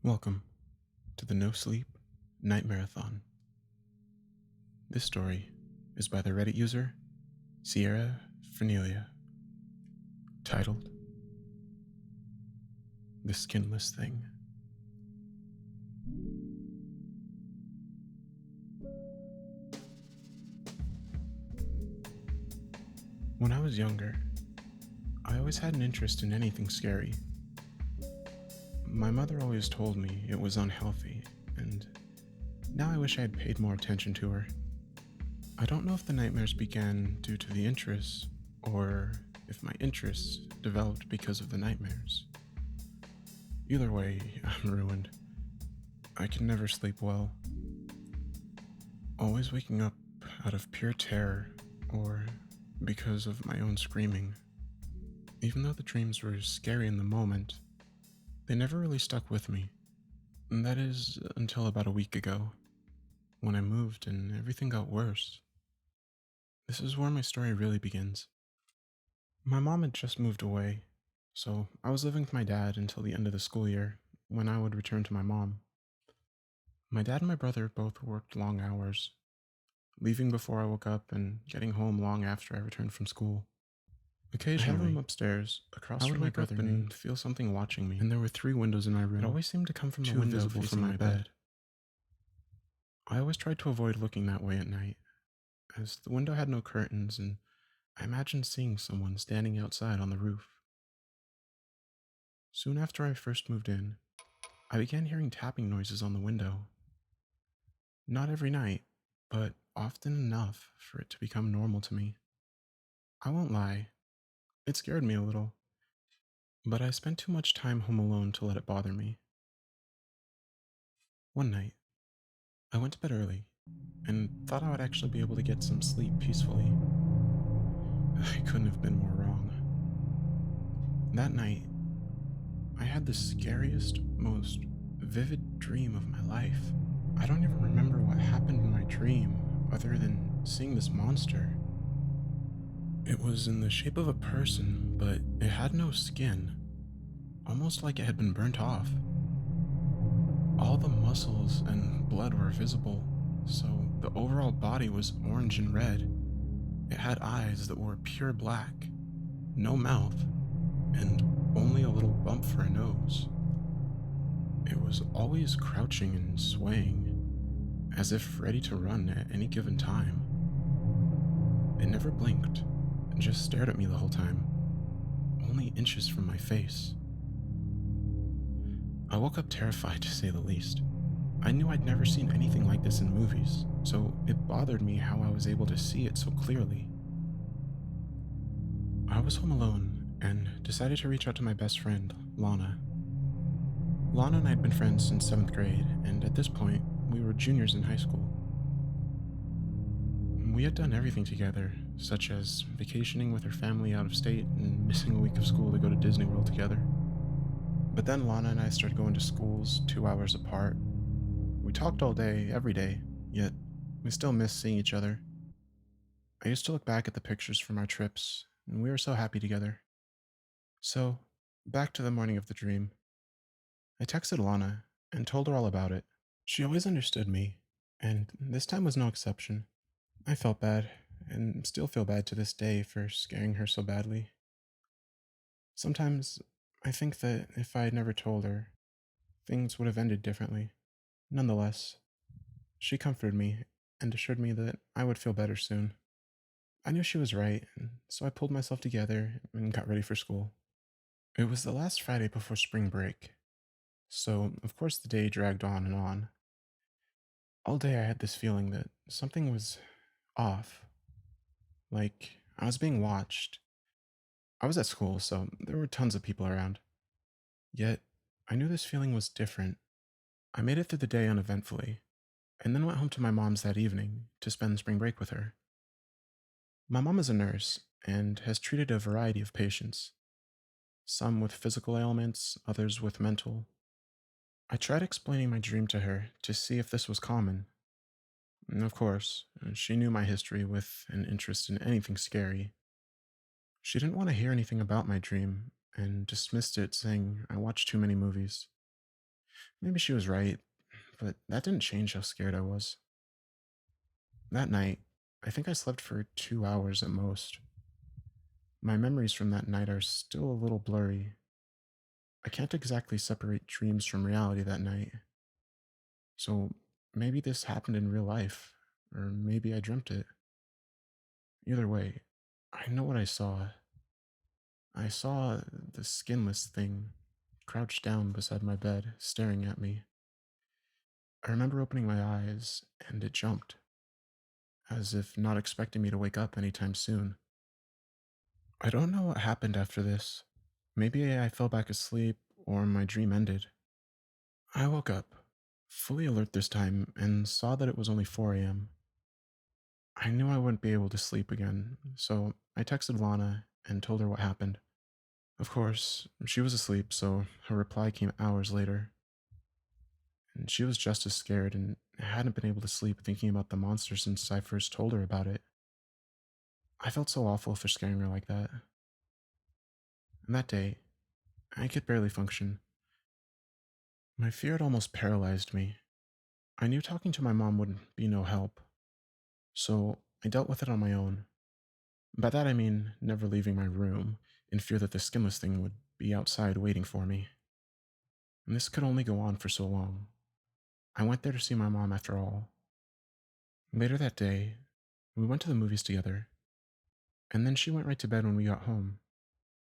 Welcome to the Nosleep Nightmarathon. This story is by the Reddit user Sierraphernelia, titled The Skinless Thing. When I was younger, I always had an interest in anything scary. My mother always told me it was unhealthy, and now I wish I had paid more attention to her. I don't know if the nightmares began due to the interests, or if my interests developed because of the nightmares. Either way, I'm ruined. I can never sleep well. Always waking up out of pure terror, or because of my own screaming. Even though the dreams were scary in the moment, they never really stuck with me. And that is until about a week ago, when I moved and everything got worse. This is where my story really begins. My mom had just moved away, so I was living with my dad until the end of the school year, when I would return to my mom. My dad and my brother both worked long hours, leaving before I woke up and getting home long after I returned from school. Occasionally, I had a room upstairs, across from my brother, and feel something watching me. And there were 3 windows in my room. It always seemed to come from the window visible from my bed. I always tried to avoid looking that way at night, as the window had no curtains, and I imagined seeing someone standing outside on the roof. Soon after I first moved in, I began hearing tapping noises on the window. Not every night, but often enough for it to become normal to me. I won't lie, it scared me a little, but I spent too much time home alone to let it bother me. One night, I went to bed early and thought I would actually be able to get some sleep peacefully. I couldn't have been more wrong. That night, I had the scariest, most vivid dream of my life. I don't even remember what happened in my dream other than seeing this monster. It was in the shape of a person, but it had no skin, almost like it had been burnt off. All the muscles and blood were visible, so the overall body was orange and red. It had eyes that were pure black, no mouth, and only a little bump for a nose. It was always crouching and swaying, as if ready to run at any given time. It never blinked, and just stared at me the whole time, only inches from my face. I woke up terrified, to say the least. I knew I'd never seen anything like this in movies, so it bothered me how I was able to see it so clearly. I was home alone and decided to reach out to my best friend, Lana. Lana and I had been friends since 7th grade, and at this point, we were juniors in high school. We had done everything together, such as vacationing with her family out of state and missing a week of school to go to Disney World together. But then Lana and I started going to schools 2 hours apart. We talked all day, every day, yet we still missed seeing each other. I used to look back at the pictures from our trips, and we were so happy together. So, back to the morning of the dream. I texted Lana and told her all about it. She always understood me, and this time was no exception. I felt bad, and still feel bad to this day for scaring her so badly. Sometimes I think that if I had never told her, things would have ended differently. Nonetheless, she comforted me and assured me that I would feel better soon. I knew she was right, and so I pulled myself together and got ready for school. It was the last Friday before spring break, so of course the day dragged on and on. All day I had this feeling that something was off, like I was being watched. I was at school, so there were tons of people around. Yet, I knew this feeling was different. I made it through the day uneventfully, and then went home to my mom's that evening to spend spring break with her. My mom is a nurse and has treated a variety of patients, some with physical ailments, others with mental. I tried explaining my dream to her to see if this was common. And of course, she knew my history with an interest in anything scary. She didn't want to hear anything about my dream and dismissed it, saying I watched too many movies. Maybe she was right, but that didn't change how scared I was. That night, I think I slept for 2 hours at most. My memories from that night are still a little blurry. I can't exactly separate dreams from reality that night. So maybe this happened in real life, or maybe I dreamt it. Either way, I know what I saw. I saw the skinless thing crouched down beside my bed, staring at me. I remember opening my eyes, and it jumped, as if not expecting me to wake up anytime soon. I don't know what happened after this. Maybe I fell back asleep, or my dream ended. I woke up, fully alert this time, and saw that it was only 4 a.m. I knew I wouldn't be able to sleep again, so I texted Lana and told her what happened. Of course, she was asleep, so her reply came hours later. And she was just as scared and hadn't been able to sleep thinking about the monster since I first told her about it. I felt so awful for scaring her like that. And that day, I could barely function. My fear had almost paralyzed me. I knew talking to my mom would be no help, so I dealt with it on my own. By that I mean never leaving my room, in fear that the skinless thing would be outside waiting for me. And this could only go on for so long. I went there to see my mom after all. Later that day, we went to the movies together, and then she went right to bed when we got home.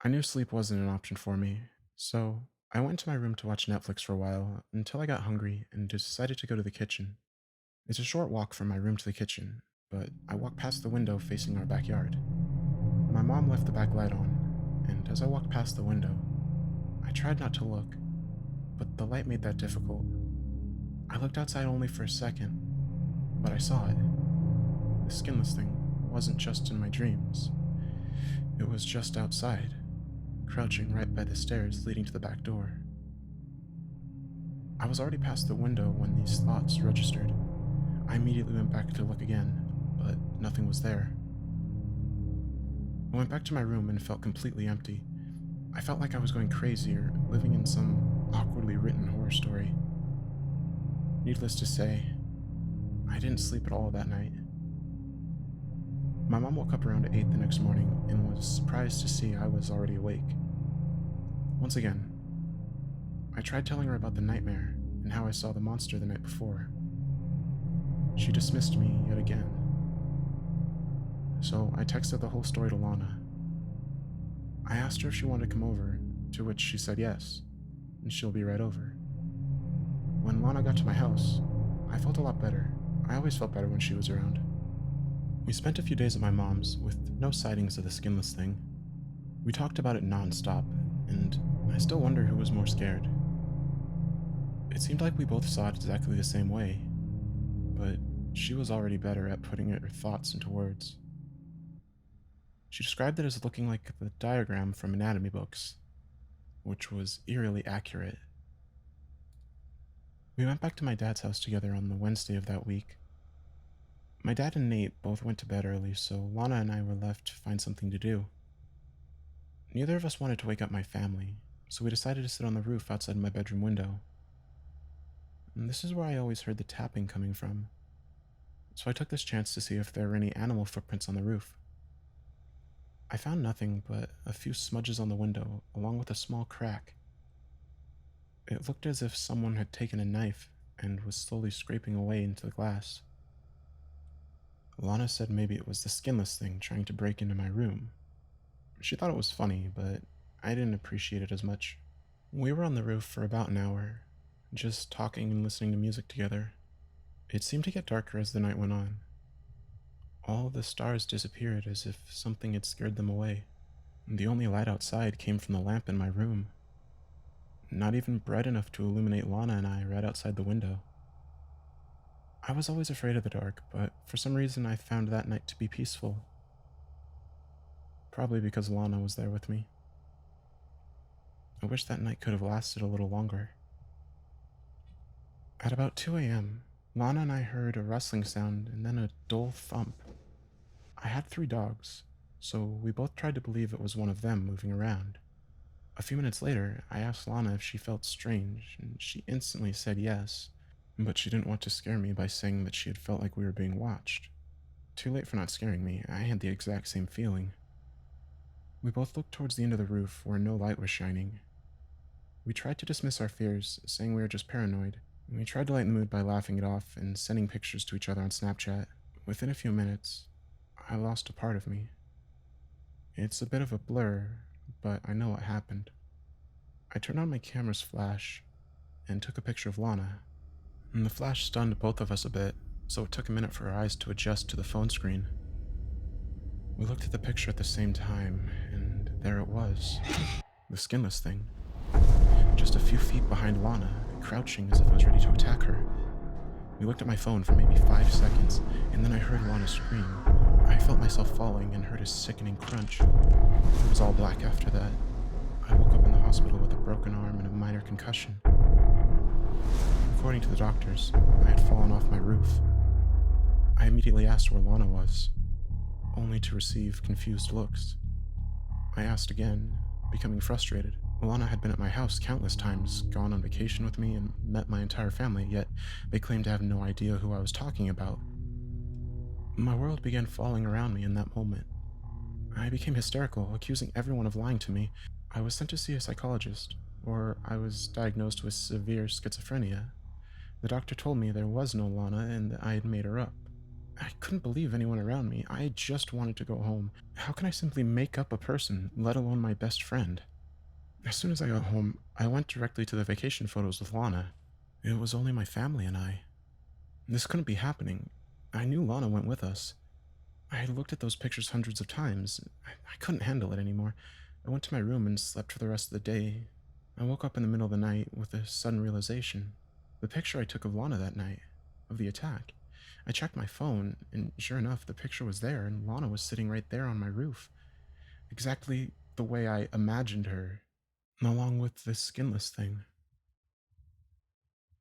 I knew sleep wasn't an option for me, so I went to my room to watch Netflix for a while until I got hungry and decided to go to the kitchen. It's a short walk from my room to the kitchen, but I walked past the window facing our backyard. My mom left the back light on, and as I walked past the window, I tried not to look, but the light made that difficult. I looked outside only for a second, but I saw it. The skinless thing wasn't just in my dreams. It was just outside, crouching right by the stairs leading to the back door. I was already past the window when these thoughts registered. I immediately went back to look again, but nothing was there. I went back to my room and felt completely empty. I felt like I was going crazy or living in some awkwardly written horror story. Needless to say, I didn't sleep at all that night. My mom woke up around 8 the next morning and was surprised to see I was already awake. Once again, I tried telling her about the nightmare and how I saw the monster the night before. She dismissed me yet again. So I texted the whole story to Lana. I asked her if she wanted to come over, to which she said yes, and she'll be right over. When Lana got to my house, I felt a lot better. I always felt better when she was around. We spent a few days at my mom's with no sightings of the skinless thing. We talked about it non-stop, and I still wonder who was more scared. It seemed like we both saw it exactly the same way, but she was already better at putting her thoughts into words. She described it as looking like the diagram from anatomy books, which was eerily accurate. We went back to my dad's house together on the Wednesday of that week. My dad and Nate both went to bed early, so Lana and I were left to find something to do. Neither of us wanted to wake up my family, so we decided to sit on the roof outside my bedroom window. And this is where I always heard the tapping coming from, so I took this chance to see if there were any animal footprints on the roof. I found nothing but a few smudges on the window, along with a small crack. It looked as if someone had taken a knife and was slowly scraping away into the glass. Lana said maybe it was the skinless thing trying to break into my room. She thought it was funny, but I didn't appreciate it as much. We were on the roof for about an hour, just talking and listening to music together. It seemed to get darker as the night went on. All the stars disappeared as if something had scared them away. The only light outside came from the lamp in my room. Not even bright enough to illuminate Lana and I right outside the window. I was always afraid of the dark, but for some reason I found that night to be peaceful. Probably because Lana was there with me. I wish that night could have lasted a little longer. At about 2 a.m., Lana and I heard a rustling sound and then a dull thump. I had 3 dogs, so we both tried to believe it was one of them moving around. A few minutes later, I asked Lana if she felt strange, and she instantly said yes, but she didn't want to scare me by saying that she had felt like we were being watched. Too late for not scaring me, I had the exact same feeling. We both looked towards the end of the roof where no light was shining. We tried to dismiss our fears, saying we were just paranoid. We tried to lighten the mood by laughing it off and sending pictures to each other on Snapchat. Within a few minutes, I lost a part of me. It's a bit of a blur, but I know what happened. I turned on my camera's flash and took a picture of Lana. And the flash stunned both of us a bit, so it took a minute for our eyes to adjust to the phone screen. We looked at the picture at the same time, and there it was. The skinless thing. Just a few feet behind Lana, crouching as if I was ready to attack her. We looked at my phone for maybe 5 seconds, and then I heard Lana scream. I felt myself falling and heard a sickening crunch. It was all black after that. I woke up in the hospital with a broken arm and a minor concussion. According to the doctors, I had fallen off my roof. I immediately asked where Lana was, only to receive confused looks. I asked again, becoming frustrated. Lana had been at my house countless times, gone on vacation with me, and met my entire family, yet they claimed to have no idea who I was talking about. My world began falling around me in that moment. I became hysterical, accusing everyone of lying to me. I was sent to see a psychologist, or I was diagnosed with severe schizophrenia. The doctor told me there was no Lana and that I had made her up. I couldn't believe anyone around me. I just wanted to go home. How can I simply make up a person, let alone my best friend? As soon as I got home, I went directly to the vacation photos with Lana. It was only my family and I. This couldn't be happening. I knew Lana went with us. I had looked at those pictures hundreds of times. I couldn't handle it anymore. I went to my room and slept for the rest of the day. I woke up in the middle of the night with a sudden realization. The picture I took of Lana that night, of the attack. I checked my phone, and sure enough, the picture was there, and Lana was sitting right there on my roof. Exactly the way I imagined her, along with this skinless thing.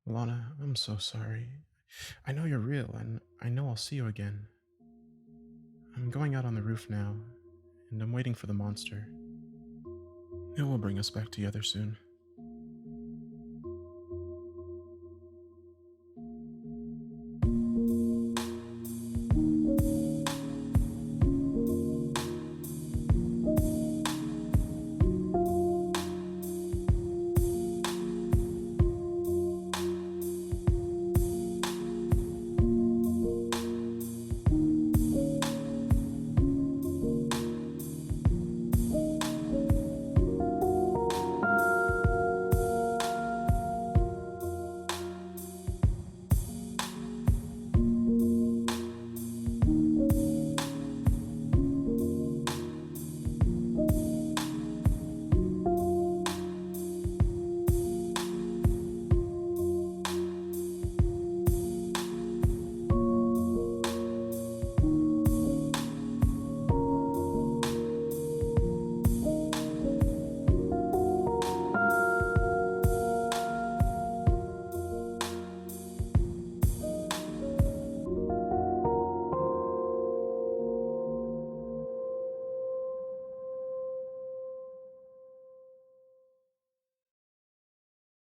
Lana, I'm so sorry. I know you're real, and I know I'll see you again. I'm going out on the roof now, and I'm waiting for the monster. It will bring us back together soon.